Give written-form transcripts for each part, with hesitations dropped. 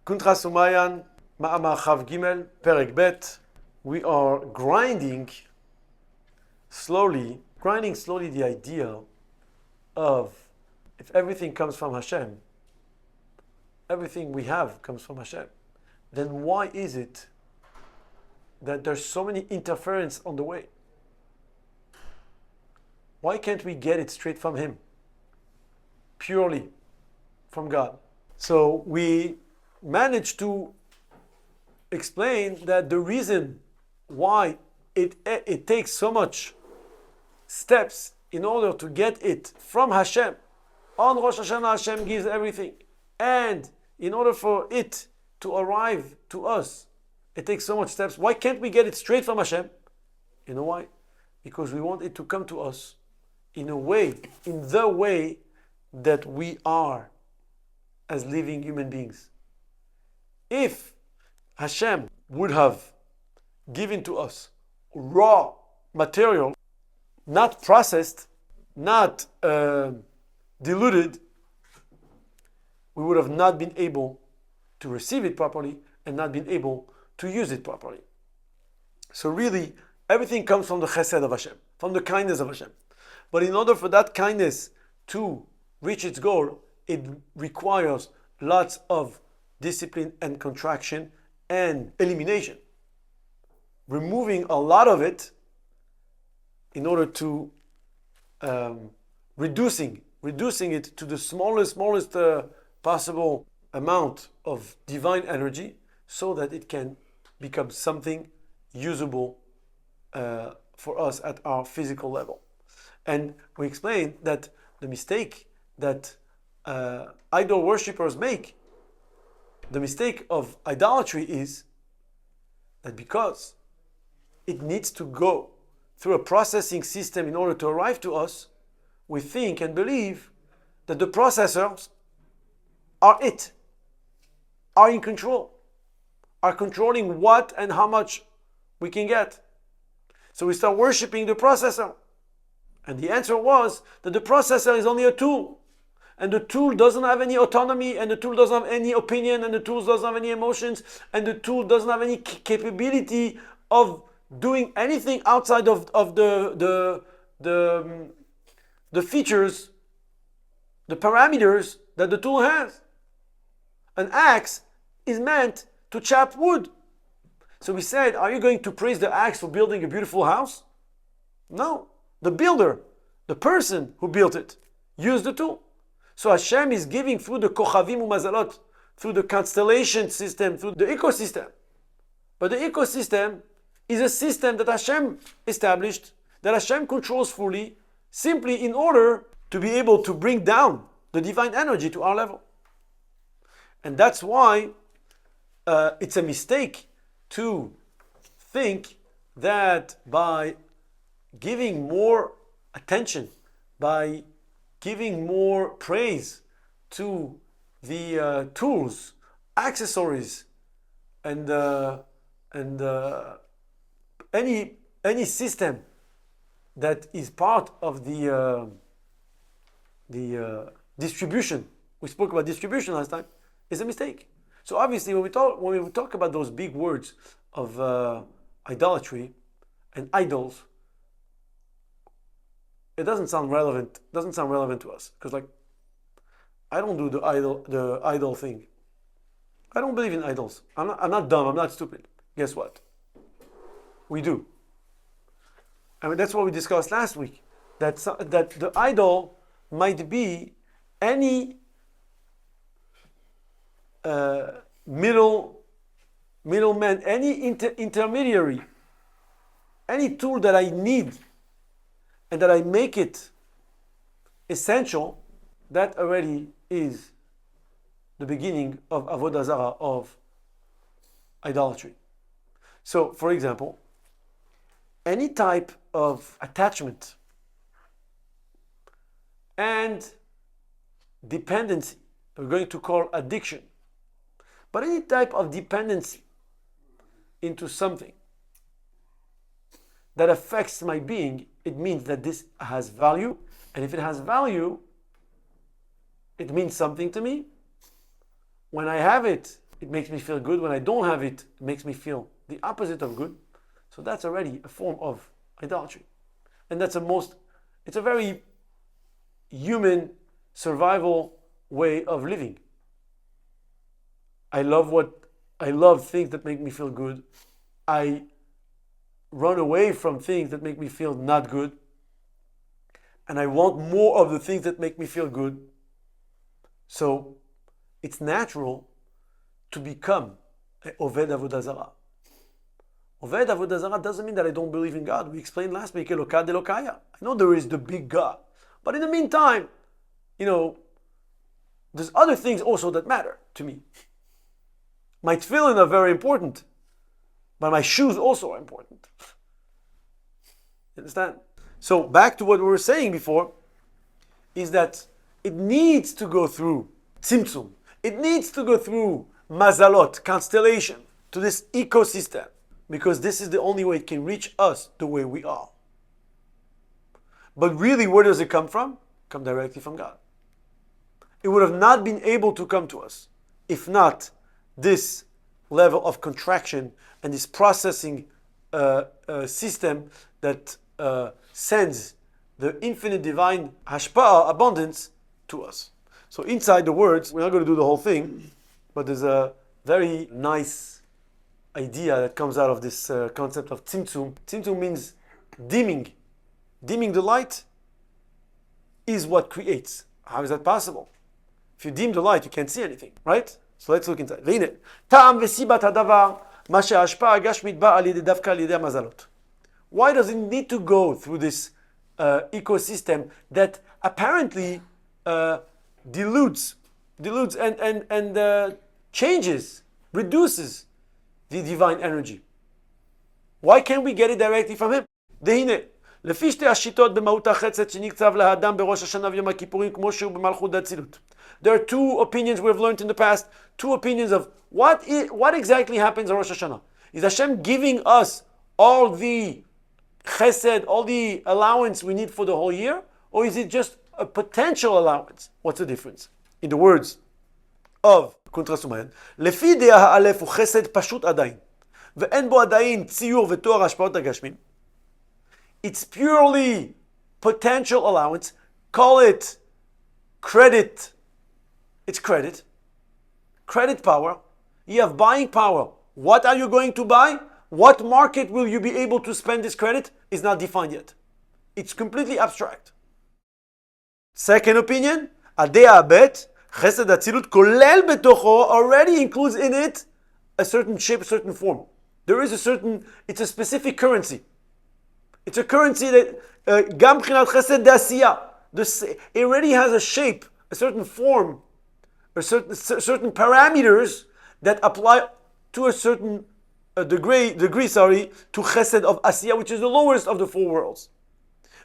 KUNTRES UMA'AYAN, Ma'amar Chav Gimel, Perek Bet. We are grinding slowly the idea of if everything comes from Hashem, everything we have comes from Hashem, then why is it that there's so many interference on the way? Why can't we get it straight from Him? Purely from God. So we managed to explain that the reason why it takes so much steps in order to get it from Hashem. On Rosh Hashanah, Hashem gives everything. And in order for it to arrive to us, it takes so much steps. Why can't we get it straight from Hashem? You know why? Because we want it to come to us in the way that we are as living human beings. If Hashem would have given to us raw material, not processed, not diluted, we would have not been able to receive it properly and not been able to use it properly. So really, everything comes from the chesed of Hashem, from the kindness of Hashem. But in order for that kindness to reach its goal, it requires lots of discipline and contraction and elimination. Removing a lot of it in order to reducing it to the smallest possible amount of divine energy so that it can become something usable for us at our physical level. And we explained that the mistake that idol worshippers make, the mistake of idolatry is that because it needs to go through a processing system in order to arrive to us, we think and believe that the processors are in control, are controlling what and how much we can get. So we start worshiping the processor. And the answer was that the processor is only a tool. And the tool doesn't have any autonomy, and the tool doesn't have any opinion, and the tool doesn't have any emotions, and the tool doesn't have any capability of doing anything outside of the features, the parameters that the tool has. An axe is meant to chop wood. So we said, are you going to praise the axe for building a beautiful house? No. The builder, the person who built it, used the tool. So Hashem is giving through the kochavim umazalot, through the constellation system, through the ecosystem. But the ecosystem is a system that Hashem established, that Hashem controls fully, simply in order to be able to bring down the divine energy to our level. And that's why it's a mistake to think that by giving more attention, by giving more praise to the tools, accessories, and any system that is part of the distribution. We spoke about distribution last time. Is a mistake. So obviously, when we talk about those big words of idolatry and idols, it doesn't sound relevant. Doesn't sound relevant to us because, I don't do the idol thing. I don't believe in idols. I'm not dumb. I'm not stupid. Guess what? We do. I mean, that's what we discussed last week. That the idol might be any middleman, any intermediary, any tool that I need, and that I make it essential. That already is the beginning of avodah zarah, of idolatry. So, for example, any type of attachment and dependency, we're going to call addiction, but any type of dependency into something that affects my being, it means that this has value. And if it has value, it means something to me. When I have it it makes me feel good. When I don't have it, it makes me feel the opposite of good. So that's already a form of idolatry. And it's a very human survival way of living. I love things that make me feel good. I run away from things that make me feel not good. And I want more of the things that make me feel good. So it's natural to become an Oved Avodah Zarah. Oved Avodah Zarah doesn't mean that I don't believe in God. We explained last week, Elokad Elokaya. I know there is the big God. But in the meantime, there's other things also that matter to me. My tefillin are very important, but my shoes also are important. You understand? So back to what we were saying before, is that it needs to go through tzimtzum. It needs to go through mazalot, constellation, to this ecosystem, because this is the only way it can reach us the way we are. But really, where does it come from? Come directly from God. It would have not been able to come to us if not this level of contraction and this processing system that sends the infinite divine hashpa'ah, abundance, to us. So inside the words, we're not going to do the whole thing, but there's a very nice idea that comes out of this concept of tzimtzum. Tzimtzum means dimming. Dimming the light is what creates. How is that possible? If you dim the light, you can't see anything, right? So let's look inside. והנה, טעם וסיבת הדבר, מה שההשפעה הגשמית באה על ידי דווקא על ידי המזלות. Why does it need to go through this ecosystem that apparently dilutes and changes, reduces the divine energy? Why can't we get it directly from him? והנה, לפי שתי השיטות במהות החסד שנקצב לאדם בראש השנה ויום הכיפורים כמו שהוא במלכות האצילות. There are two opinions we've learned in the past, two opinions of what exactly happens on Rosh Hashanah. Is Hashem giving us all the chesed, all the allowance we need for the whole year? Or is it just a potential allowance? What's the difference? In the words of KUNTRES UMA'AYAN, לפי דעה האלף הוא חסד פשוט עדיין, ואין בו עדיין ציור ותואר השפעות הגשמים. It's purely potential allowance. Call it credit. It's credit. Credit power. You have buying power. What are you going to buy? What market will you be able to spend this credit? Is not defined yet. It's completely abstract. Second opinion, הדעה הבית, חסד אצילות כולל בתוכו, already includes in it a certain shape, a certain form. There is it's a specific currency. It's a currency that גם מבחינת חסד דעשייה. It already has a shape, a certain form, or certain parameters that apply to a certain degree, to chesed of Asiya, which is the lowest of the four worlds.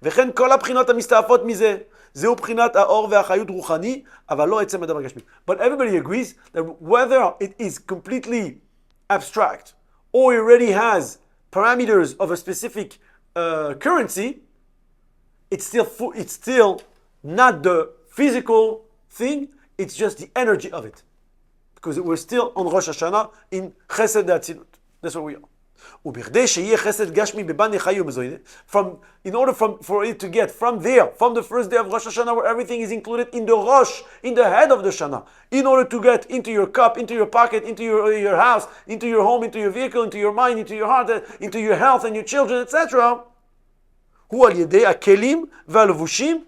וכן כל הבחינות המסתעפות מזה, זהו בחינת האור והחיות רוחני, אבל לא עצם אדם הגשמי. But everybody agrees that whether it is completely abstract, or it already has parameters of a specific currency, it's still not the physical thing, it's just the energy of it. Because we're still on Rosh Hashanah in Chesed Atzilut. That's what we are. ובכדי שיהיה חסד גשמי בבני חיי ומזוינה, in order for it to get from the first day of Rosh Hashanah, where everything is included in the Rosh, in the head of the Shana, in order to get into your cup, into your pocket, into your house, into your home, into your vehicle, into your mind, into your heart, into your health and your children, etc. הוא על ידי הכלים והלבושים.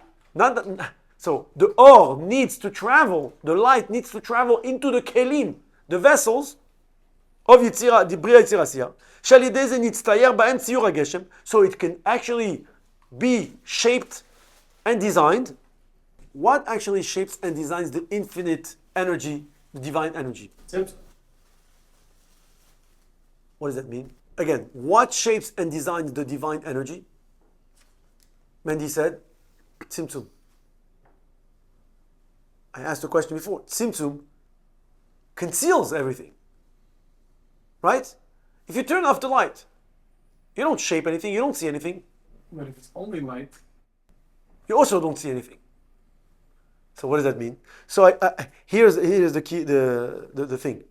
So the or needs to travel, the light needs to travel into the kelim, the vessels of בריאה יציר עשייה, שעל ידי זה נצטייר בהם ציור הגשם, so it can actually be shaped and designed. What actually shapes and designs the infinite energy, the divine energy? What does that mean? Again, what shapes and designs the divine energy? Mendy said, tzimtzum. I asked the question before. Tzimtzum conceals everything. Right? If you turn off the light, you don't shape anything, you don't see anything. But if it's only light, you also don't see anything. So what does that mean? So here's the key, the thing.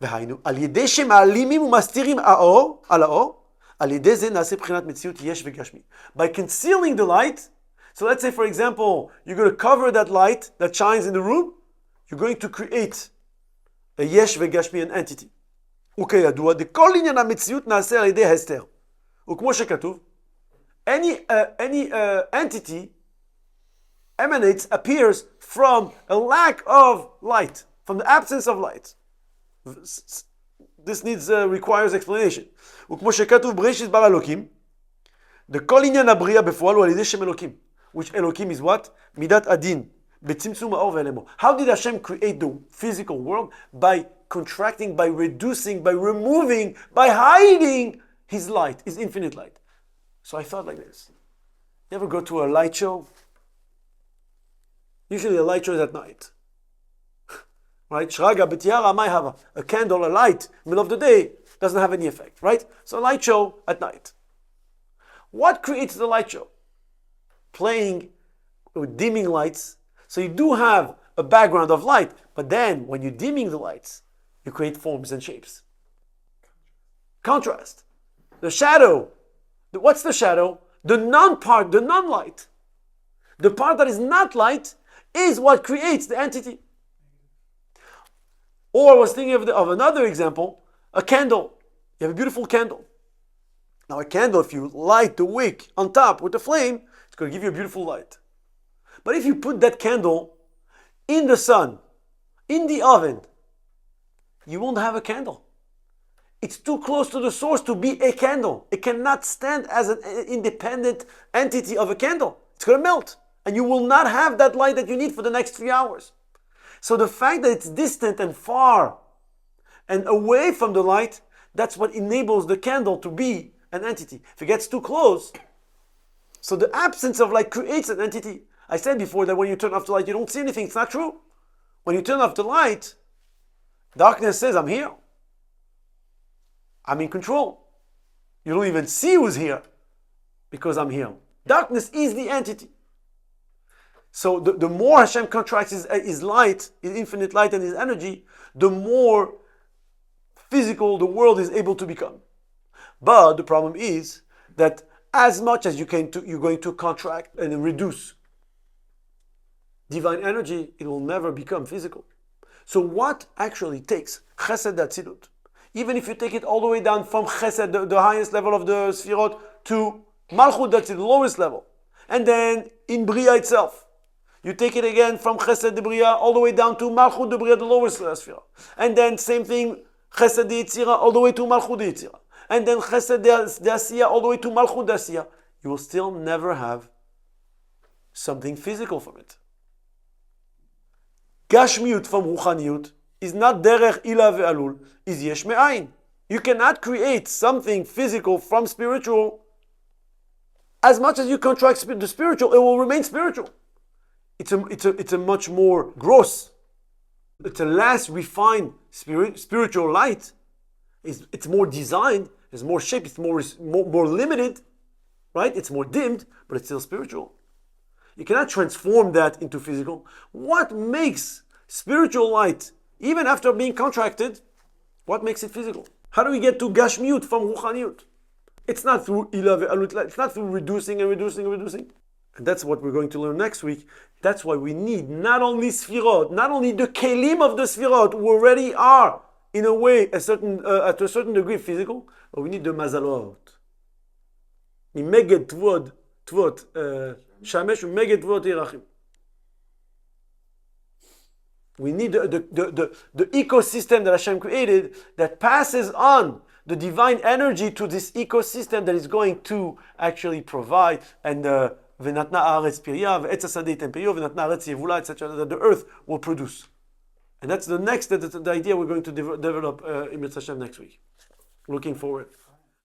והיינו, על ידי שמעלימים ומסתירים האור, על האור, על ידי זה נעשה בחינת מציאות יש וגשמי. By concealing the light, so let's say for example, you're going to cover that light that shines in the room, you're going to create a יש וגשמי, an entity. וכידוע, דכל עניין המציאות נעשה על ידי הסתר. וכמו שכתוב, any entity emanates, appears from a lack of light, from the absence of light. This requires explanation. וכמו שכתוב בראשית בר אלוקים, דכל עניין הבריאה בפועל הוא על ידי שם אלוקים, which אלוקים is what? מידת הדין, בצמצום האור ואלמו. How did Hashem create the physical world? By contracting, by reducing, by removing, by hiding his light, his infinite light. So I thought like this. You ever go to a light show? Usually a light show is at night. Right? Shraga b'tiara may hava. A candle, a light, middle of the day, doesn't have any effect, right? So a light show at night. What creates the light show? Playing with dimming lights. So you do have a background of light, but then when you're dimming the lights, you create forms and shapes. Contrast. The shadow. What's the shadow? The non-part, the non-light. The part that is not light is what creates the entity. Or I was thinking of another example, a candle. You have a beautiful candle. Now a candle, if you light the wick on top with the flame, it's going to give you a beautiful light. But if you put that candle in the sun, in the oven, you won't have a candle. It's too close to the source to be a candle. It cannot stand as an independent entity of a candle. It's going to melt. And you will not have that light that you need for the next 3 hours. So the fact that it's distant and far and away from the light, that's what enables the candle to be an entity. If it gets too close, so the absence of light creates an entity. I said before that when you turn off the light, you don't see anything. It's not true. When you turn off the light, darkness says, I'm here. I'm in control. You don't even see who's here because I'm here. Darkness is the entity. So the more Hashem contracts his light, his infinite light and his energy, the more physical the world is able to become. But the problem is that as much as you're going to contract and reduce divine energy, it will never become physical. So what actually takes chesed atzilut? Even if you take it all the way down from chesed, the highest level of the sefirot, to malchut, that's the lowest level. And then in bria itself, you take it again from chesed de bria all the way down to malchut de bria, the lowest sefirah. And then same thing, chesed de yitzira all the way to malchut de yitzira. And then chesed de asiya all the way to malchut de asiya. You will still never have something physical from it. Gashmiut from ruchaniyut is not derech ila ve'alul, is yesh me'ayin. You cannot create something physical from spiritual. As much as you contract the spiritual, it will remain spiritual. It's a much more gross, it's a less refined spiritual light. It's more designed, it's more shaped, it's more limited, right? It's more dimmed, but it's still spiritual. You cannot transform that into physical. What makes spiritual light, even after being contracted, what makes it physical? How do we get to gashmiut from ruchaniyut? It's not through ilah ve'alut, it's not through reducing and reducing and reducing. And that's what we're going to learn next week. That's why we need not only sfirot, not only the kelim of the sfirot, who already are, in a way, to a certain degree physical, but we need the mazalot. Meged tvot, shamesh meged tvot irachim. We need the ecosystem that Hashem created that passes on the divine energy to this ecosystem that is going to actually provide and ונתנה הארץ פריה, ועץ השדה ייתן פריו, ונתנה הארץ יבולה, etc. that the earth will produce. And that's the idea we're going to develop in Mitzvah Hashem next week. Looking forward.